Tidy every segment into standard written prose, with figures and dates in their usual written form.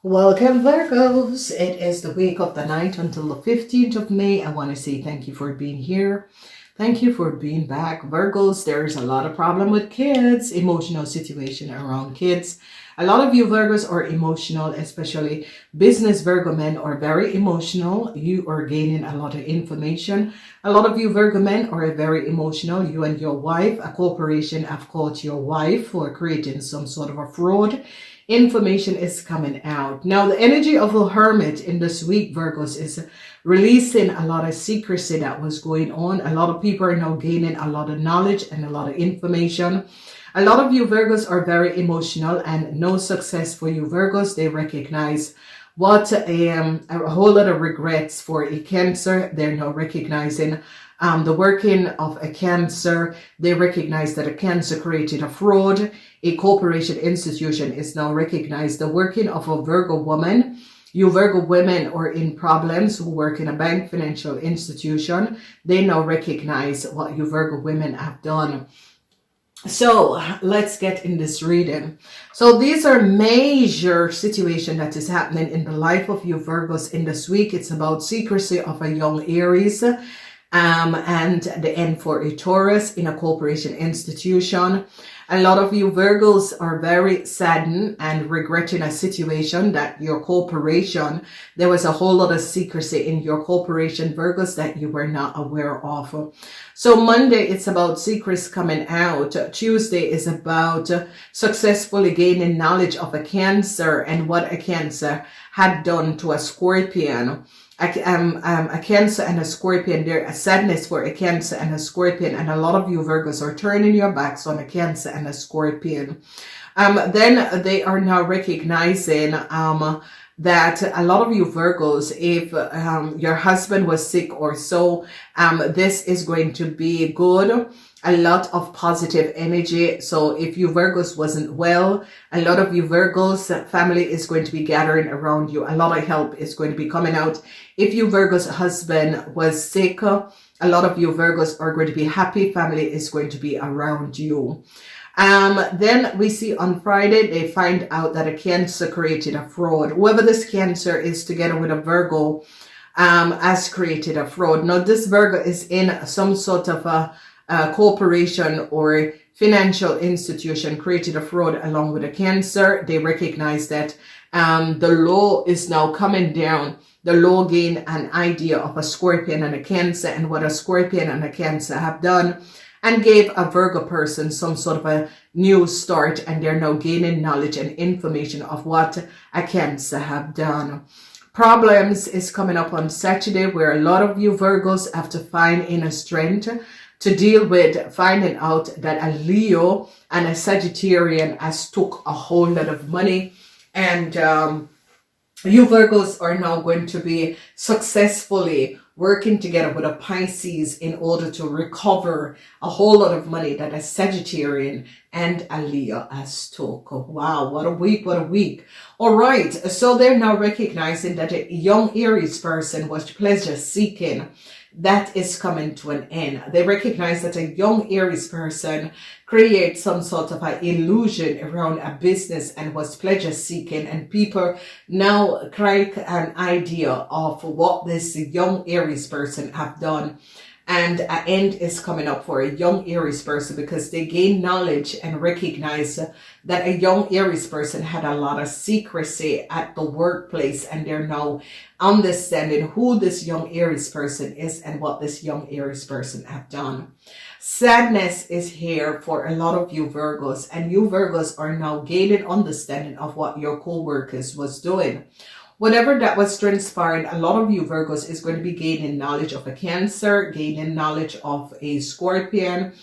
Welcome, Virgos. It is the week of the 9th until the 15th of May. I want to say thank you for being here. Thank you for being back. Virgos, there's a lot of problem with kids, emotional situation around kids. A lot of you Virgos are emotional, especially business Virgo men are very emotional. You are gaining a lot of information. A lot of you Virgo men are very emotional. You and your wife, a corporation have caught your wife for creating some sort of a fraud. Information is coming out. Now, the energy of a hermit in this week, Virgos, is releasing a lot of secrecy that was going on. A lot of people are now gaining a lot of knowledge and a lot of information. A lot of you Virgos are very emotional, and no success for you Virgos. They recognize what a whole lot of regrets for a Cancer. They're now recognizing the working of a Cancer. They recognize that a Cancer created a fraud. A corporation institution is now recognized the working of a Virgo woman. You Virgo women are in problems who work in a bank, financial institution. They now recognize what you Virgo women have done. So let's get in this reading. So these are major situation that is happening in the life of you Virgos in this week. It's about secrecy of a young Aries. And the end for a Taurus in a corporation institution. A lot of you Virgos are very saddened and regretting a situation that your corporation, there was a whole lot of secrecy in your corporation Virgos that you were not aware of. So Monday, it's about secrets coming out. Tuesday is about successfully gaining knowledge of a Cancer and what a Cancer had done to a Scorpion. A Cancer and a Scorpion, there a sadness for a Cancer and a Scorpion, and a lot of you Virgos are turning your backs on a Cancer and a Scorpion. Then they are now recognizing that a lot of you Virgos, if your husband was sick or so, this is going to be good. A lot of positive energy. So if you Virgos wasn't well, a lot of you Virgos, family is going to be gathering around you. A lot of help is going to be coming out. If you Virgos husband was sick, a lot of you Virgos are going to be happy. Family is going to be around you. Then we see on Friday, they find out that a Cancer created a fraud. Whoever this Cancer is together with a Virgo, has created a fraud. Now this Virgo is in some sort of a corporation or financial institution, created a fraud along with a Cancer. They recognize that the law is now coming down. The law gained an idea of a Scorpion and a Cancer and what a Scorpion and a Cancer have done, and gave a Virgo person some sort of a new start, and they're now gaining knowledge and information of what a Cancer have done. Problems is coming up on Saturday, where a lot of you Virgos have to find inner strength to deal with finding out that a Leo and a Sagittarian has took a whole lot of money, and you Virgos are now going to be successfully working together with a Pisces in order to recover a whole lot of money that a Sagittarian and a Leo has took. Wow, what a week, what a week. All right, so they're now recognizing that a young Aries person was pleasure seeking. That is coming to an end. They recognize that a young Aries person creates some sort of an illusion around a business and was pleasure seeking, and people now create an idea of what this young Aries person have done. And an end is coming up for a young Aries person because they gain knowledge and recognize that a young Aries person had a lot of secrecy at the workplace, and they're now understanding who this young Aries person is and what this young Aries person have done. Sadness is here for a lot of you Virgos, and you Virgos are now gaining understanding of what your co-workers was doing. Whatever that was transpiring, a lot of you Virgos is going to be gaining knowledge of a Cancer, gaining knowledge of a Scorpion,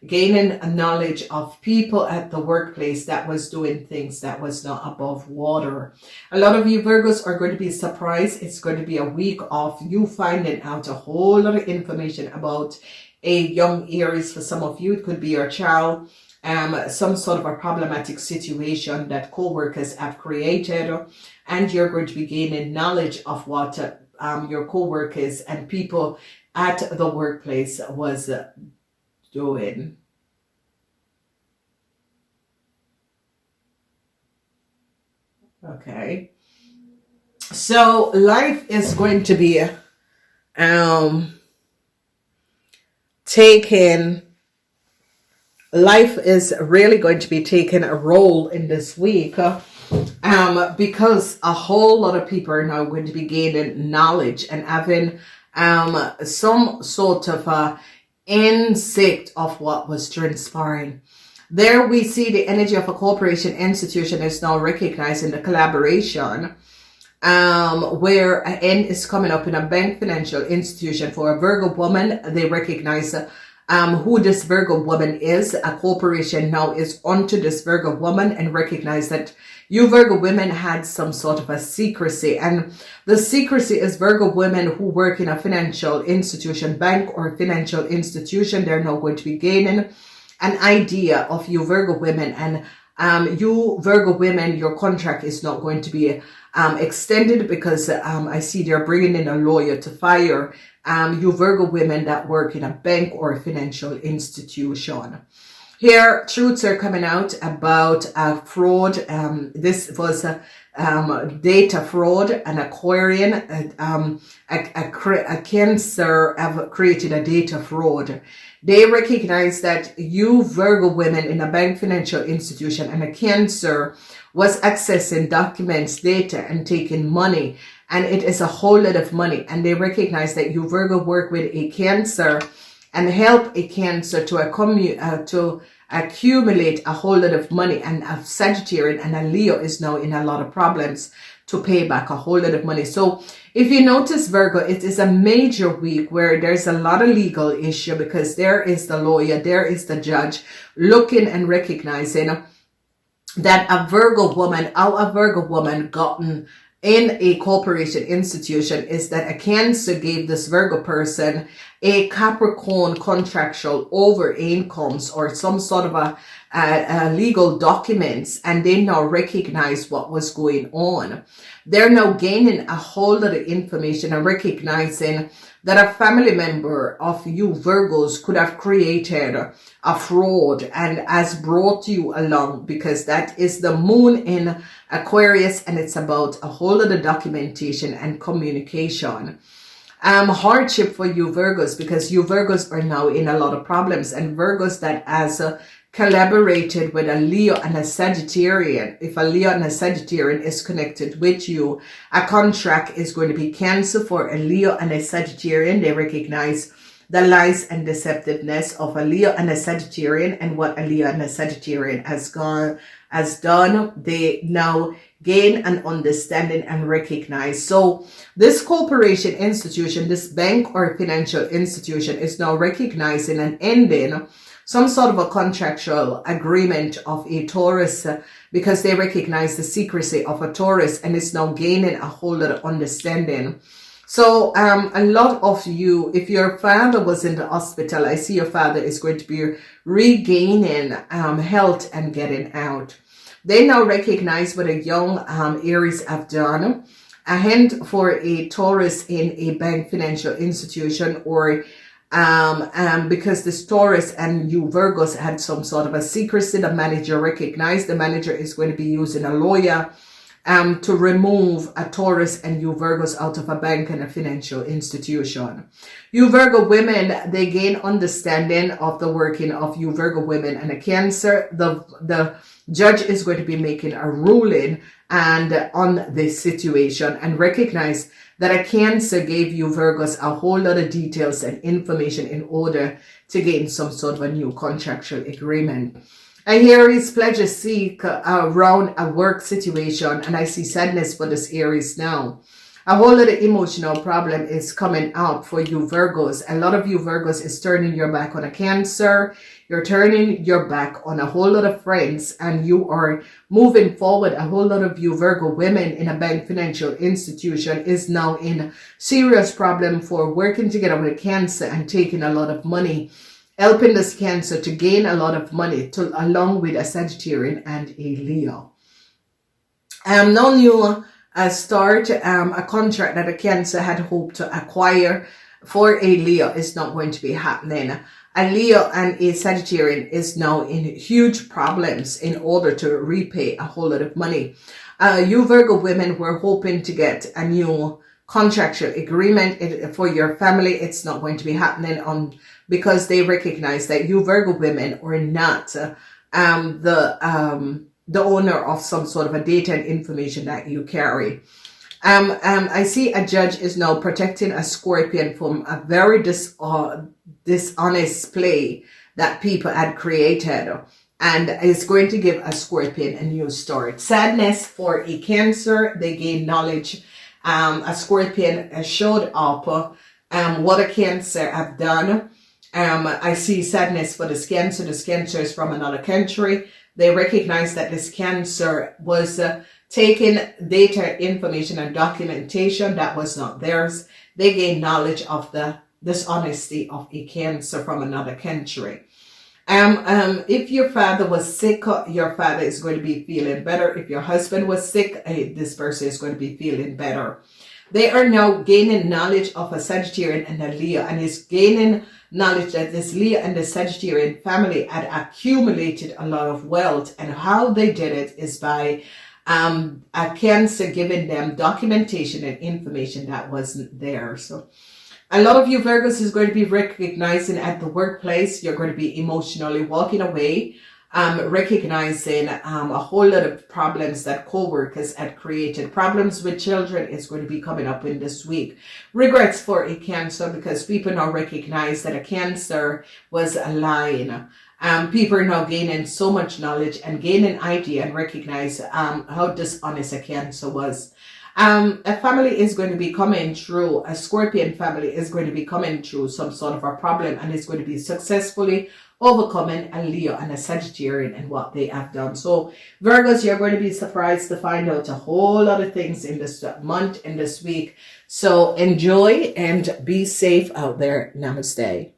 gaining a knowledge of people at the workplace that was doing things that was not above water. A lot of you Virgos are going to be surprised. It's going to be a week of you finding out a whole lot of information about a young Aries. For some of you, it could be your child, some sort of a problematic situation that co-workers have created, and you're going to be gaining knowledge of what your co-workers and people at the workplace was doing. Okay. So life is going to be um taking life is really going to be taking a role in this week, because a whole lot of people are now going to be gaining knowledge and having some sort of insight of what was transpiring. There we see the energy of a corporation institution is now recognizing the collaboration, where an N is coming up in a bank financial institution for a Virgo woman. They recognize who this Virgo woman is. A corporation now is onto this Virgo woman and recognize that you Virgo women had some sort of a secrecy, and the secrecy is Virgo women who work in a financial institution, bank or financial institution. They're now going to be gaining an idea of you Virgo women, and you Virgo women, your contract is not going to be extended, because I see they're bringing in a lawyer to fire you Virgo women that work in a bank or a financial institution. Here, truths are coming out about fraud. This was data fraud. An Aquarian, a Cancer have created a data fraud. They recognize that you Virgo women in a bank financial institution and a Cancer was accessing documents, data, and taking money. And it is a whole lot of money. And they recognize that you Virgo work with a Cancer and help a Cancer to accumulate a whole lot of money. And a Sagittarian and a Leo is now in a lot of problems to pay back a whole lot of money. So if you notice, Virgo, it is a major week where there's a lot of legal issue, because there is the lawyer, there is the judge looking and recognizing that a Virgo woman, how a Virgo woman gotten in a corporation institution is that a Cancer gave this Virgo person a Capricorn contractual over incomes or some sort of a legal documents, and they now recognize what was going on. They're now gaining a whole lot of information and recognizing that a family member of you Virgos could have created a fraud and has brought you along, because that is the moon in Aquarius, and it's about a whole lot of documentation and communication. Hardship for you Virgos, because you Virgos are now in a lot of problems, and Virgos that has collaborated with a Leo and a Sagittarian. If a Leo and a Sagittarian is connected with you, a contract is going to be canceled for a Leo and a Sagittarian. They recognize the lies and deceptiveness of a Leo and a Sagittarian, and what a Leo and a Sagittarian has done. They now gain an understanding and recognize. So this corporation institution, this bank or financial institution, is now recognizing and ending some sort of a contractual agreement of a Taurus, because they recognize the secrecy of a Taurus, and it's now gaining a whole lot of understanding. So a lot of you, if your father was in the hospital, I see your father is going to be regaining health and getting out. They now recognize what a young Aries have done. A hint for a Taurus in a bank financial institution, or because this Taurus and you Virgos had some sort of a secrecy. The manager recognized. The manager is going to be using a lawyer to remove a Taurus and you Virgos out of a bank and a financial institution. You Virgo women, they gain understanding of the working of you Virgo women and a Cancer. The judge is going to be making a ruling and on this situation, and recognize that a Cancer gave you Virgos a whole lot of details and information in order to gain some sort of a new contractual agreement. And here is pleasure seek around a work situation, and I see sadness for this Aries now. A whole lot of emotional problem is coming out for you Virgos. A lot of you Virgos is turning your back on a Cancer. You're turning your back on a whole lot of friends, and you are moving forward. A whole lot of you Virgo women in a bank financial institution is now in serious problem for working together with a Cancer and taking a lot of money, helping this Cancer to gain a lot of money along with a Sagittarian and a Leo. Now you start a contract that a Cancer had hoped to acquire for a Leo is not going to be happening. A Leo and a Sagittarian is now in huge problems in order to repay a whole lot of money. You Virgo women were hoping to get a new contractual agreement for your family. It's not going to be happening because they recognize that you Virgo women are not the owner of some sort of a data and information that you carry. I see a judge is now protecting a Scorpion from a very dishonest play that people had created, and is going to give a Scorpion a new start. Sadness for a Cancer. They gain knowledge. A Scorpion showed up what a Cancer have done. I see sadness for this Cancer. This Cancer is from another country. They recognize that this Cancer was taking data, information, and documentation that was not theirs. They gain knowledge of the dishonesty of a Cancer from another country. If your father was sick, your father is going to be feeling better. If your husband was sick, this person is going to be feeling better. They are now gaining knowledge of a Sagittarian and a Leo, and is gaining knowledge that this Leo and the Sagittarian family had accumulated a lot of wealth, and how they did it is by a Cancer giving them documentation and information that wasn't there. So a lot of you Virgos is going to be recognizing at the workplace, you're going to be emotionally walking away, recognizing a whole lot of problems that co-workers had created. Problems with children is going to be coming up in this week. Regrets for a Cancer, because people now recognize that a Cancer was lying. People are now gaining so much knowledge and gaining idea and recognize how dishonest a Cancer was. A family is going to be coming through, a Scorpion family is going to be coming through some sort of a problem, and it's going to be successfully overcoming a Leo and a Sagittarian and what they have done. So Virgos, you're going to be surprised to find out a whole lot of things in this month, in this week. So enjoy and be safe out there. Namaste.